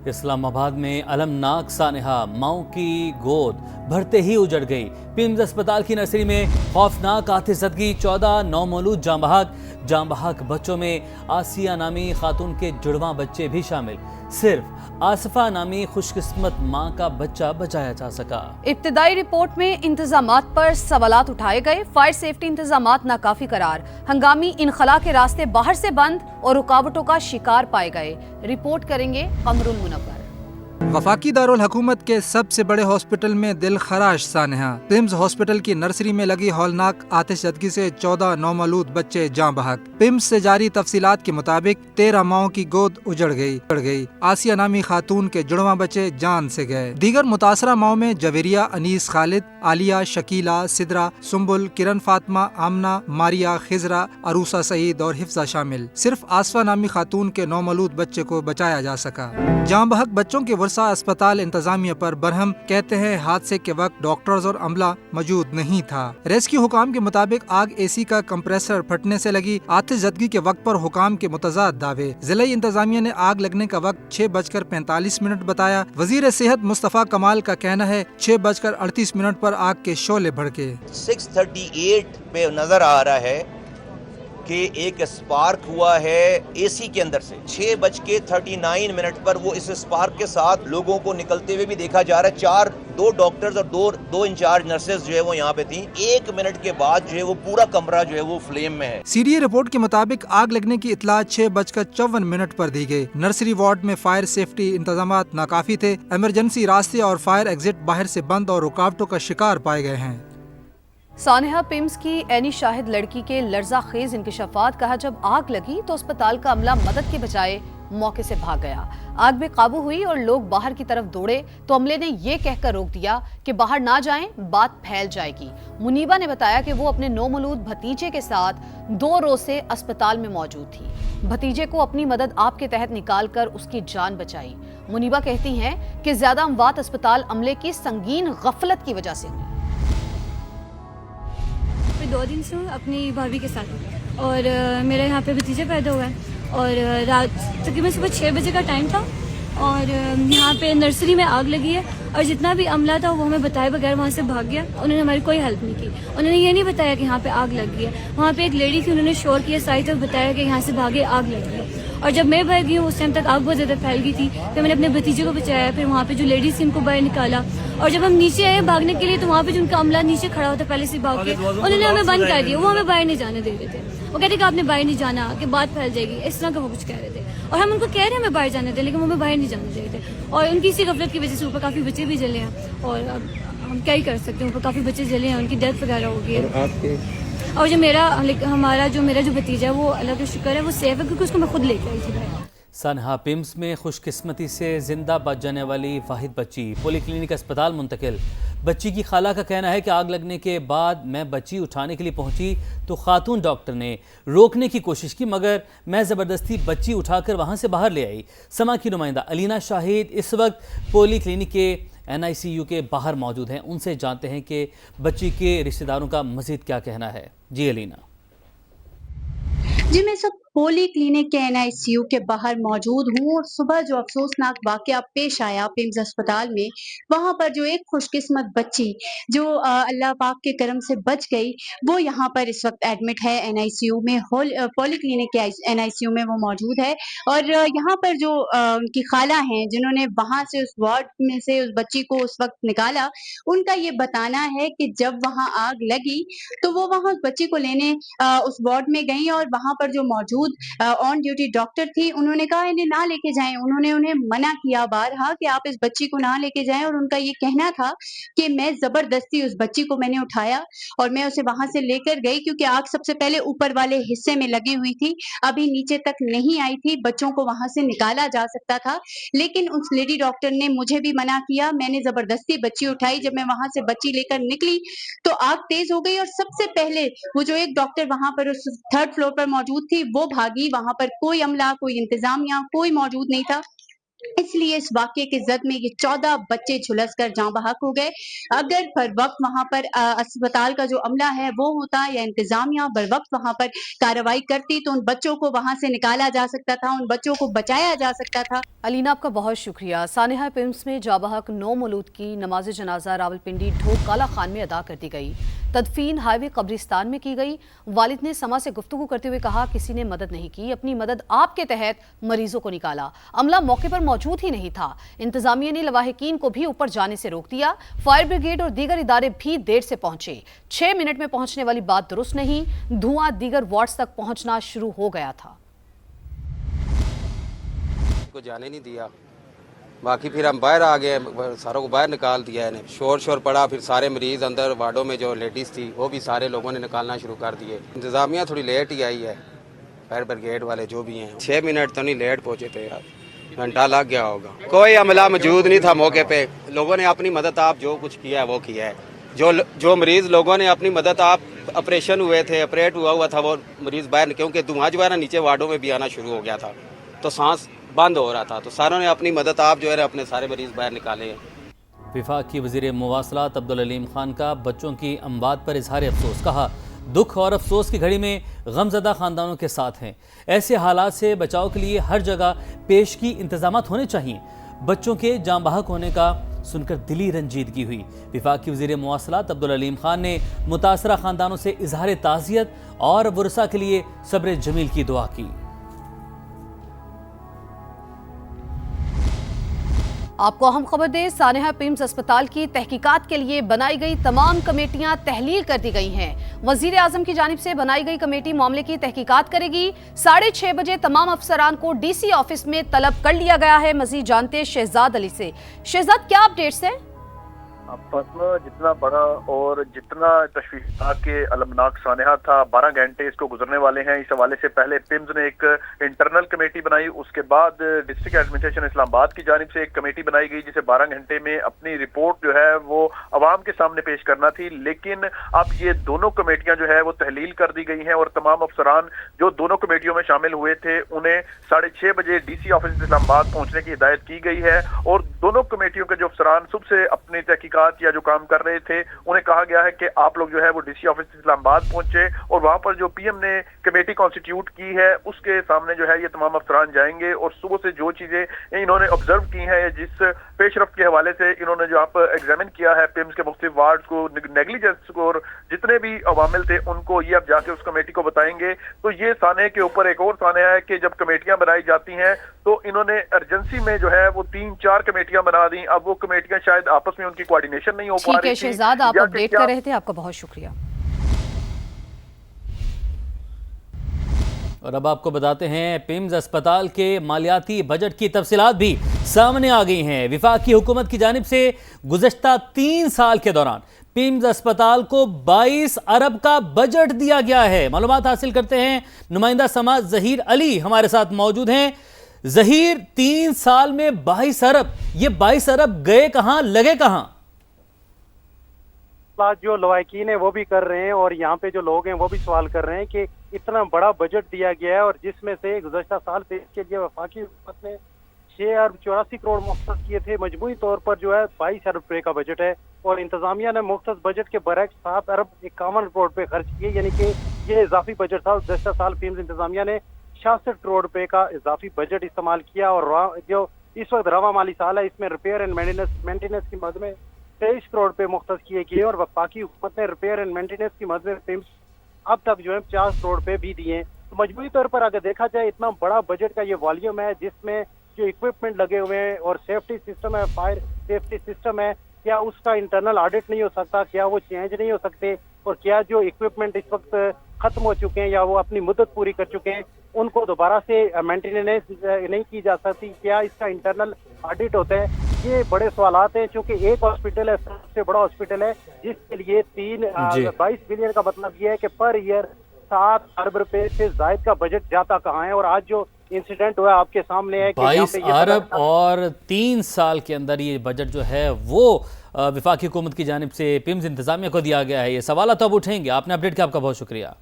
इस्लामाबाद में अलमनाक सानहा माओ की गोद भरते ही उजड़ गई। पिम्स अस्पताल की नर्सरी में खौफनाक आतिशबाजी, 14 नौमौलूद जांबहक बच्चों में आसिया नामी खातून के जुड़वां बच्चे भी शामिल। सिर्फ आसफा नामी खुशकिस्मत मां का बच्चा बचाया जा सका। इब्तिदाई रिपोर्ट में इंतजामात पर सवालात उठाए गए। फायर सेफ्टी इंतजामात नाकाफी करार, हंगामी इनखला के रास्ते बाहर से बंद और रुकावटों का शिकार पाए गए। रिपोर्ट करेंगे कमरुल मुनव्वर। वफाकी दारुल हुकूमत के सबसे बड़े हॉस्पिटल में दिल खराश सानहा। पिम्स हॉस्पिटल की नर्सरी में लगी हौलनाक आतिशबाजी से 14 नौमौलूद बच्चे जाँ बहक। पिम्स से जारी तफसीलात के मुताबिक 13 माओं की गोद उजड़ गई। आसिया नामी खातून के जुड़वा बच्चे जान से गए। दीगर मुतासरा माओं में जवेरिया, अनीस, खालिद, आलिया, शकीला, सिदरा, सुम्बुल, किरण, फातिमा, आमना, मारिया, खिजरा, अरूसा सईद और हिफ्जा शामिल। सिर्फ आसफा नामी खातून के नौमौलूद बच्चे को बचाया जा सका। जाँ बहक बच्चों के वर्षा अस्पताल इंतजामिया पर बरहम कहते हैं हादसे के वक्त डॉक्टर्स और अमला मौजूद नहीं था। रेस्क्यू हुकाम के मुताबिक आग एसी का कंप्रेसर फटने से लगी। आतिशबाजी के वक्त पर हुकाम के मुतजाद दावे। जिला इंतजामिया ने आग लगने का वक्त 6:45 बताया। वजीर सेहत मुस्तफा कमाल का कहना है 6:38 पर आग के शोले भड़के। 6:38 पे नजर आ रहा है कि एक स्पार्क हुआ है एसी के अंदर से। 6:39 पर वो इस स्पार्क के साथ लोगों को निकलते हुए भी देखा जा रहा है। दो डॉक्टर्स और दो इंचार्ज नर्सेज जो है वो यहाँ पे थी। 1 मिनट के बाद जो है वो पूरा कमरा जो है वो फ्लेम में है। सीडीए रिपोर्ट के मुताबिक आग लगने की इतला 6:54 पर दी गई। नर्सरी वार्ड में फायर सेफ्टी इंतजामात नाकाफी थे। इमरजेंसी रास्ते और फायर एग्जिट बाहर से बंद और रुकावटों का शिकार पाए गए हैं। सानहा पिम्स की एनी शाहिद लड़की के लर्जा खेज इंकशाफात। कहा जब आग लगी तो अस्पताल का अमला मदद के बजाय मौके से भाग गया। आग में काबू हुई और लोग बाहर की तरफ दौड़े तो अमले ने यह कहकर रोक दिया कि बाहर ना जाएं, बात फैल जाएगी। मुनीबा ने बताया कि वो अपने नौमौलूद भतीजे के साथ 2 रोज से अस्पताल में मौजूद थी। भतीजे को अपनी मदद आप के तहत निकालकर उसकी जान बचाई। मुनीबा कहती हैं कि ज्यादा अमवात अस्पताल अमले की संगीन गफलत की वजह से हुई। 2 दिन से अपनी भाभी के साथ और मेरा यहाँ पे भतीजा पैदा हुआ है और रात तकरीबन सुबह 6 बजे का टाइम था और यहाँ पे नर्सरी में आग लगी है और जितना भी अमला था वो हमें बताए बगैर वहाँ से भाग गया। उन्होंने हमारी कोई हेल्प नहीं की। उन्होंने ये नहीं बताया कि यहाँ पे आग लग गई है। वहाँ पे एक लेडी थी, उन्होंने शोर किया साइड और बताया कि यहाँ से भागे, आग लग गई है। और जब मैं भाग गई हूँ उस टाइम तक आग बहुत ज़्यादा फैल गई थी। फिर मैंने अपने भतीजे को बचाया, फिर वहाँ पे जो लेडीज थी उनको बाहर निकाला और जब हम नीचे आए भागने के लिए तो वहाँ पे जो उनका अमला नीचे खड़ा होता पहले से भाग के, उन्होंने हमें बंद कर दिया। वो हमें बाहर नहीं जाने दे रहे थे। वो कहते कि आपने बाहर नहीं जाना, कि बात फैल जाएगी, इस तरह का वो कुछ कह रहे थे और हम उनको कह रहे हैं हमें बाहर जाने थे, लेकिन वो हमें बाहर नहीं जाने दे रहे थे। और उनकी इसी गफलत की वजह से ऊपर काफ़ी बच्चे भी जले हैं और अब हम क्या ही कर सकते हैं। ऊपर काफ़ी बच्चे जले हैं, उनकी डेथ वगैरह हो गई है। और जो मेरा जो भतीजा है वो अल्लाह का शुक्र है वो सेफ है क्योंकि उसको मैं खुद लेके आई थी बाहर। सानहा पिम्स में खुशकिस्मती से जिंदा बच जाने वाली वाहिद बच्ची पॉलीक्लिनिक अस्पताल मुंतकिल। बच्ची की खाला का कहना है कि आग लगने के बाद मैं बच्ची उठाने के लिए पहुंची तो खातून डॉक्टर ने रोकने की कोशिश की मगर मैं ज़बरदस्ती बच्ची उठाकर वहां से बाहर ले आई। समा की नुमाइंदा अलीना शाहिद इस वक्त पॉलीक्लिनिक के NICU के बाहर मौजूद हैं। उनसे जानते हैं कि बच्ची के रिश्तेदारों का मज़ीद क्या कहना है। जी अलीना। जी मैं सब पोली क्लिनिक के NICU के बाहर मौजूद हूँ और सुबह जो अफसोसनाक वाकया पेश आया पिम्स अस्पताल में, वहाँ पर जो एक खुशकिस्मत बच्ची जो अल्लाह पाक के करम से बच गई वो यहाँ पर इस वक्त एडमिट है NICU में। पोली क्लिनिक के NICU में वो मौजूद है और यहाँ पर जो उनकी खाला हैं जिन्होंने वहाँ से उस वार्ड में से उस बच्ची को उस वक्त निकाला, उनका ये बताना है कि जब वहाँ आग लगी तो वो वहाँ उस बच्ची को लेने उस वार्ड में गई और वहाँ पर जो मौजूद ऑन ड्यूटी डॉक्टर थी उन्होंने कहा इन्हें ना लेके जाएं। उन्होंने उन्हें मना किया बारहा कि आप इस बच्ची को ना लेके जाएं और उनका ये कहना था कि मैं जबरदस्ती उस बच्ची को मैंने उठाया और मैं उसे वहां से लेकर गई क्योंकि आग सबसे पहले ऊपर वाले हिस्से में लगी हुई थी, अभी नीचे तक नहीं आई थी। बच्चों को वहां से निकाला जा सकता था लेकिन उस लेडी डॉक्टर ने मुझे भी मना किया। मैंने जबरदस्ती बच्ची उठाई। जब मैं वहां से बच्ची लेकर निकली तो आग तेज हो गई और सबसे पहले वो जो एक डॉक्टर वहां पर उस 3rd फ्लोर पर मौजूद थी वो भागी। वहां पर कोई अमला, कोई इंतजामिया, कोई मौजूद नहीं था। इसलिए इस वाकये की जद में ये 14 बच्चे झुलसकर जाँ बहक हो गए। अगर बर वक्त वहाँ पर अस्पताल का जो अमला है वो होता या इंतजामिया बर वक्त वहाँ पर कार्रवाई करती तो उन बच्चों को वहाँ से निकाला जा सकता था, उन बच्चों को बचाया जा सकता था। अलीना, आपका बहुत शुक्रिया। सानेहा पिम्स में जाबहक 9 मौलूद की नमाज जनाजा रावलपिंडी ढोक काला खान में अदा कर दी गई। तदफीन हाईवे कब्रिस्तान में की गई। वालिद ने समा से गुफ्तगू करते हुए कहा, किसी ने मदद नहीं की, अपनी मदद आपके तहत मरीजों को निकाला। अमला मौके पर मौजूद ही नहीं था। इंतजामिया ने लवाहिकीन को भी ऊपर जाने से रोक दिया। फायर ब्रिगेड और दीगर इदारे भी देर से पहुंचे। 6 मिनट में पहुंचने वाली बात दुरुस्त नहीं, धुआं दीगर वार्ड्स तक पहुंचना शुरू हो गया था। को जाने नहीं दिया, बाकी फिर हम बाहर आ गए, सारों को बाहर निकाल दिया है। शोर पड़ा, फिर सारे मरीज अंदर वार्डों में जो लेडीज़ थी वो भी सारे लोगों ने निकालना शुरू कर दिए। इंतज़ामिया थोड़ी लेट ही आई है, फायर ब्रिगेड वाले जो भी हैं 6 मिनट तो नहीं लेट पहुँचे थे यार, घंटा लग गया होगा। कोई अमला मौजूद नहीं था मौके पे। लोगों ने अपनी मदद, आप जो कुछ किया है वो किया है। जो मरीज़ लोगों ने अपनी मदद, आप ऑपरेशन हुए थे, ऑपरेट हुआ था वो मरीज़ बाहर, क्योंकि धुआं जो है ना नीचे वार्डों में भी आना शुरू हो गया था तो सांस बंद हो रहा था, तो सारों ने अपनी मदद, आप जो है अपने सारे मरीज बाहर निकाले हैं। विफाकी वज़ीर मुवासलात अब्दुल अलीम खान का बच्चों की अमवात पर इजहार अफसोस। कहा, दुख और अफसोस की घड़ी में गमज़दा ख़ानदानों के साथ हैं। ऐसे हालात से बचाव के लिए हर जगह पेशगी इंतजामात होने चाहिए। बच्चों के जाँ बहक होने का सुनकर दिली रंजीदगी हुई। विफाकी वज़ीर मुवासलात अब्दुल अलीम खान ने मुतासरा ख़ानदानों से इजहार ताज़ियत और वरसा के लिए सब्र जमील की दुआ की। आपको अहम खबर दें, सानेहा पिम्स अस्पताल की तहकीकात के लिए बनाई गई तमाम कमेटियां तहलील कर दी गई हैं। वजीर आजम की जानिब से बनाई गई कमेटी मामले की तहकीकात करेगी। 6:30 बजे तमाम अफसरान को डीसी ऑफिस में तलब कर लिया गया है। मजीद जानते शहजाद अली से। शहजाद, क्या अपडेट्स हैं? मसला जितना बड़ा और जितना तशवीशनाक के अलमनाक सानेहा था, 12 घंटे इसको गुजरने वाले हैं। इस हवाले से पहले पिम्स ने एक इंटरनल कमेटी बनाई, उसके बाद डिस्ट्रिक्ट एडमिनिस्ट्रेशन इस्लामाबाद की जानिब से एक कमेटी बनाई गई जिसे 12 घंटे में अपनी रिपोर्ट जो है वो अवाम के सामने पेश करना थी। लेकिन अब ये दोनों कमेटियां जो है वो तहलील कर दी गई हैं और तमाम अफसरान जो दोनों कमेटियों में शामिल हुए थे उन्हें 6:30 बजे डीसी ऑफिस इस्लामाबाद पहुंचने की हिदायत की गई है। और दोनों कमेटियों के जो अफसरान सुबह से अपनी तहकीकात या जो काम कर रहे थे उन्हें कहा गया है कि आप लोग जो है वो डीसी ऑफिस इस्लामाबाद पहुंचे और वहां पर जो पीएम ने कमेटी कॉन्स्टिट्यूट की है उसके सामने जो है ये तमाम अफसरान जाएंगे और सुबह से जो चीजें इन्होंने ऑब्जर्व की हैं, जिस पेशरफ के हवाले से इन्होंने जो आप एग्जामिन किया है पिम्स के मुख्तलिफ वार्ड को, नेग्लिजेंस को और जितने भी अवामिल थे उनको ये अब जाके उस कमेटी को बताएंगे। तो ये साने के ऊपर एक और साने है कि जब कमेटियां बनाई जाती हैं तो इन्होंने अर्जेंसी में जो है वो 3-4 कमेटियां बना दी। अब वो कमेटियां शायद आपस में उनकी कोऑर्डिनेशन नहीं हो पा रही थी। ठीक है शहजाद, आप अपडेट कर रहे थे, आपका बहुत शुक्रिया। और अब आपको बताते हैं पिम्स अस्पताल के मालियाती बजट की तफसीलात भी सामने आ गई हैं। विफाकी हुकूमत की जानिब से गुज़श्ता 3 साल के दौरान पिम्स अस्पताल को 22 अरब का बजट दिया गया है। मालूमात हासिल करते हैं, नुमाइंदा समाज ज़हीर अली हमारे साथ मौजूद हैं। ज़हीर, 3 साल में 22 अरब, ये 22 अरब गए कहां, लगे कहां? जो लवाकिन है वो भी कर रहे हैं और यहाँ पे जो लोग हैं वो भी सवाल कर रहे हैं कि इतना बड़ा बजट दिया गया है और जिसमें से गुज़श्ता साल पेश के लिए वफाकी हुकूमत ने 6 अरब 84 करोड़ मुख्तस किए थे। मजमूई तौर पर जो है 22 अरब रुपए का बजट है और इंतजामिया ने मुख्तस बजट के बरक्स 7 अरब 51 करोड़ रुपए खर्च किए, यानी कि ये इजाफी बजट था। गुज़श्ता साल पिम्स इंतजामिया ने 66 करोड़ रुपए का इजाफी बजट इस्तेमाल किया और जो इस वक्त रवा माली साल है इसमें रिपेयर एंड मेंटेनेंस की मद में 23 करोड़ रुपए मुख्तस किए गए और वफाकी हुकूमत ने रिपेयर एंड मेंटेनेंस की मद में पिम्स अब तक जो है 50 करोड़ रुपए भी दिए। तो मजबूरी तौर पर अगर देखा जाए इतना बड़ा बजट का ये वॉल्यूम है जिसमें जो इक्विपमेंट लगे हुए हैं और सेफ्टी सिस्टम है, फायर सेफ्टी सिस्टम है, क्या उसका इंटरनल ऑडिट नहीं हो सकता, क्या वो चेंज नहीं हो सकते और क्या जो इक्विपमेंट इस वक्त खत्म हो चुके हैं या वो अपनी मुद्दत पूरी कर चुके हैं उनको दोबारा से मेंटेनेंस नहीं की जा सकती, क्या इसका इंटरनल ऑडिट होता है? ये बड़े सवालात हैं। चूंकि एक हॉस्पिटल है, सबसे बड़ा हॉस्पिटल है जिसके लिए 22 बिलियन का मतलब ये है कि पर ईयर 7 अरब रुपए से जायद का बजट जाता कहाँ है। और आज जो इंसिडेंट हुआ आपके सामने है कि 22 अरब और 3 साल के अंदर ये बजट जो है वो विफाकी हुकूमत की जानिब से पिम्स इंतजामिया को दिया गया है। ये सवाल तो अब उठेंगे। आपने अपडेट किया, आपका बहुत शुक्रिया।